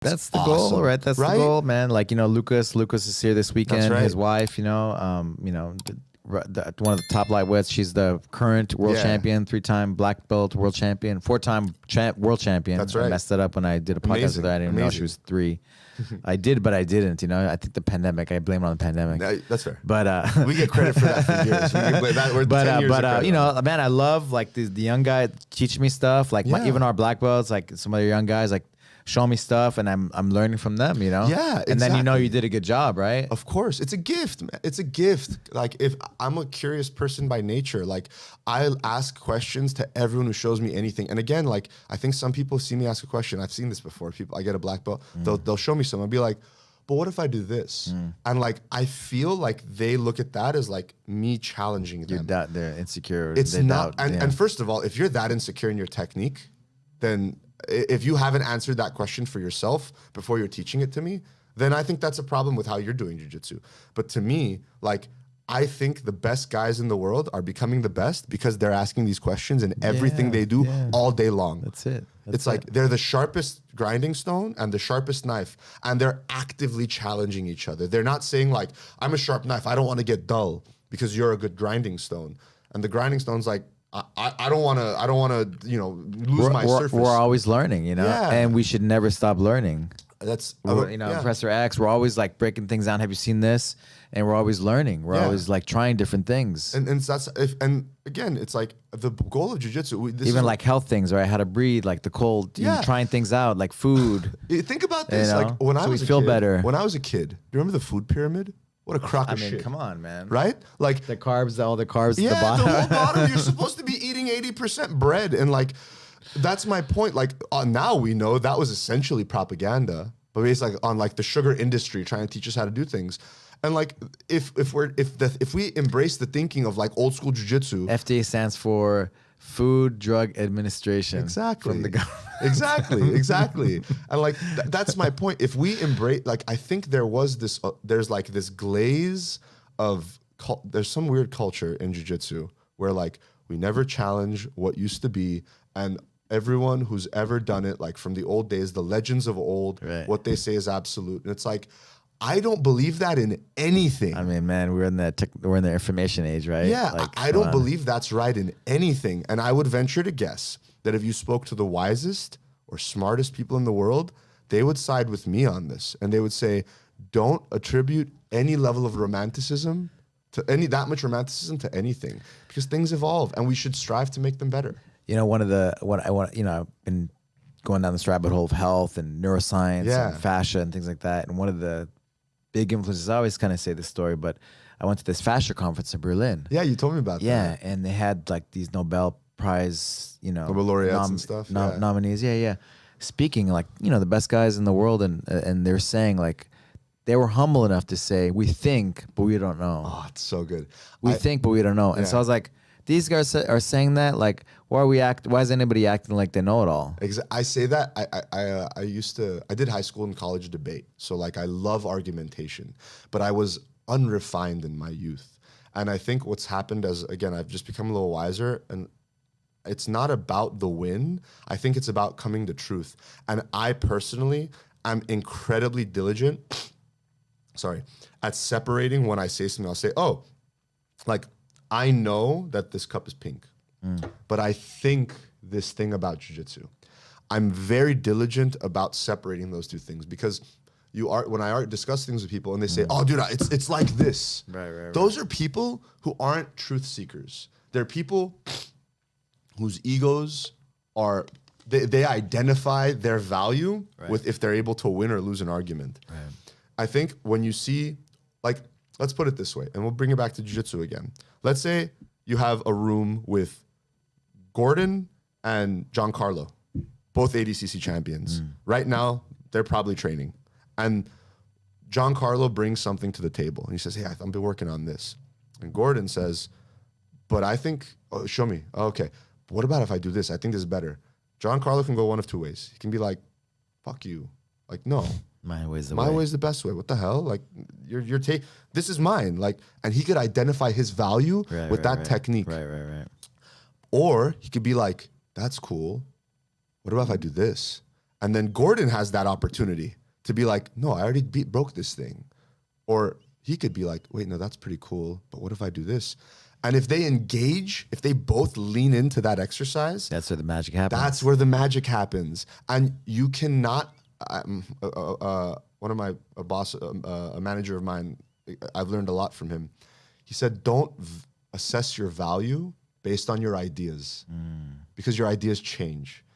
That's the goal, right? That's the goal, man. Like, Lucas is here this weekend. His wife, one of the top lightweights. She's the current world champion, 3-time black belt world champion, 4-time world champion. That's right. I messed that up when I did a podcast with her. I didn't know she was 3. I did, but I didn't. I think the pandemic. I blame it on the pandemic. That's fair. But we get credit for that for years. We get that. We're 10 years man, I love like the young guy teaching me stuff. Like even our black belts, like some other young guys, like show me stuff, and I'm learning from them. Yeah, exactly. And then you did a good job, right? Of course, it's a gift, man. It's a gift. Like, if I'm a curious person by nature, like I'll ask questions to everyone who shows me anything. And again, like I think some people see me ask a question. I've seen this before. I get a black belt, they'll show me something. I'll be like, but what if I do this? And like I feel like they look at that as like me challenging them. They're insecure. It's not. And first of all, if you're that insecure in your technique, then if you haven't answered that question for yourself before you're teaching it to me, then I think that's a problem with how you're doing jiu-jitsu. But to me, like, I think the best guys in the world are becoming the best because they're asking these questions and everything they do all day long. That's it. It's like they're the sharpest grinding stone and the sharpest knife, and they're actively challenging each other. They're not saying like, I'm a sharp knife, I don't want to get dull because you're a good grinding stone. And the grinding stone's like, I don't want to, lose my surface. We're always learning, and we should never stop learning. That's, Professor X, we're always like breaking things down. Have you seen this? And we're always learning. We're always like trying different things. And again, it's like the goal of jiu-jitsu. Even like health things, right? How to breathe, like the cold, trying things out, like food. Think about this. Like when I was a kid, when I was a kid, do you remember the food pyramid? What a crock of shit. Come on, man. Right? Like the carbs, all the carbs at at the bottom. The whole bottom. You're supposed to be eating 80% bread. And like, that's my point. Like now we know that was essentially propaganda, but it's like on like the sugar industry trying to teach us how to do things. And like, if we embrace the thinking of like old school jiu-jitsu. FDA stands for Food Drug Administration. Exactly. From the government. Exactly. And like, that's my point. If we embrace, like, I think there's like this glaze of, there's some weird culture in jiu-jitsu where like, we never challenge what used to be, and everyone who's ever done it, like from the old days, the legends of old, what they say is absolute. And it's like, I don't believe that in anything. I mean, man, we're in the information age, right? Yeah, like, I don't believe that's right in anything. And I would venture to guess that if you spoke to the wisest or smartest people in the world, they would side with me on this. And they would say, don't attribute any level of romanticism to that much romanticism to anything, because things evolve and we should strive to make them better. I've been going down this rabbit hole of health and neuroscience and fascia and things like that. And one of the big influences, I always kind of say this story, but I went to this fascia conference in Berlin. Yeah, you told me about that. Yeah, and they had like these Nobel Prize, Nobel laureates and stuff. Nominees. Yeah. Speaking like, the best guys in the world, and they're saying like, they were humble enough to say, we think, but we don't know. Oh, it's so good. We think, but we don't know. And so I was like, these guys are saying that, like, why is anybody acting like they know it all? I say that, I did high school and college debate. So like, I love argumentation, but I was unrefined in my youth. And I think what's happened again, I've just become a little wiser, and it's not about the win. I think it's about coming to truth. And I personally am incredibly diligent, at separating when I say something. I'll say, oh, like, I know that this cup is pink, but I think this thing about jiu-jitsu. I'm very diligent about separating those two things, because when I discuss things with people and they say, oh, dude, it's like this. Right. Those are people who aren't truth seekers. They're people whose egos are, they identify their value with if they're able to win or lose an argument. Right. I think when you see, like, let's put it this way, and we'll bring it back to jiu-jitsu again. Let's say you have a room with Gordon and Giancarlo, both ADCC champions. Right now, they're probably training. And Giancarlo brings something to the table. And he says, hey, I've been working on this. And Gordon says, but I think, show me. Oh, okay. But what about if I do this? I think this is better. Giancarlo can go one of two ways. He can be like, fuck you. Like, no. My way's the best way. What the hell? Like, this is mine. Like, and he could identify his value with that technique. Right. Or he could be like, that's cool. What about if I do this? And then Gordon has that opportunity to be like, no, I already broke this thing. Or he could be like, wait, no, that's pretty cool, but what if I do this? And if they engage, if they both lean into that exercise, that's where the magic happens. That's where the magic happens. And you cannot, one of my, a manager of mine, I've learned a lot from him. He said, don't assess your value based on your ideas because your ideas change.